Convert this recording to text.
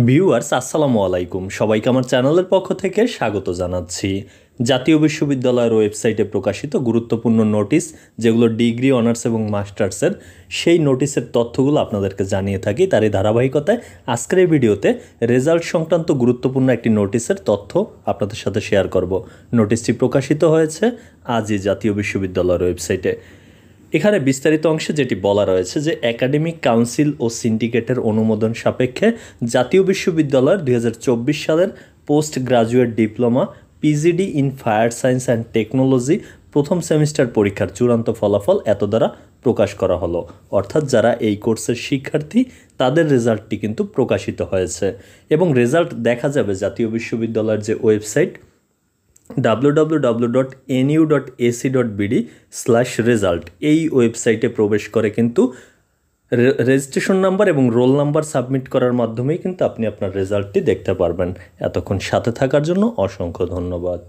Viewers আসসালামু আলাইকুম, সবাইকে আমার চ্যানেলের পক্ষ থেকে স্বাগত জানাচ্ছি। জাতীয় বিশ্ববিদ্যালয়ের ওয়েবসাইটে প্রকাশিত গুরুত্বপূর্ণ নোটিশ, যেগুলো ডিগ্রি, অনার্স এবং মাস্টার্সের, সেই নোটিশের তথ্যগুলো আপনাদেরকে জানিয়ে থাকি। তারই ধারাবাহিকতায় আজকের এই ভিডিওতে রেজাল্ট সংক্রান্ত গুরুত্বপূর্ণ একটি নোটিশের তথ্য আপনাদের সাথে শেয়ার করব। নোটিশটি প্রকাশিত হয়েছে আজই জাতীয় বিশ্ববিদ্যালয়ের ওয়েবসাইটে। এখানে বিস্তারিত অংশে যেটি বলা রয়েছে যে একাডেমিক কাউন্সিল ও সিন্ডিকেটের অনুমোদন সাপেক্ষে জাতীয় বিশ্ববিদ্যালয়ের 2024 সালের post graduate diploma PGD in fire science and technology প্রথম সেমিস্টার পরীক্ষার চূড়ান্ত ফলাফল এত দ্বারা প্রকাশ করা হলো। অর্থাৎ যারা এই কোর্সের শিক্ষার্থী তাদের রেজাল্টটি কিন্তু প্রকাশিত হয়েছে এবং রেজাল্ট দেখা যাবে জাতীয় বিশ্ববিদ্যালয়ের যে ওয়েবসাইট www.nu.ac.bd/result এই ওয়েবসাইটে প্রবেশ করে কিন্তু রেজিস্ট্রেশন নাম্বার এবং রোল নাম্বার সাবমিট করার মাধ্যমেই কিন্তু আপনি আপনার রেজাল্টটি দেখতে পারবেন। এতক্ষণ সাথে থাকার জন্য অসংখ্য ধন্যবাদ।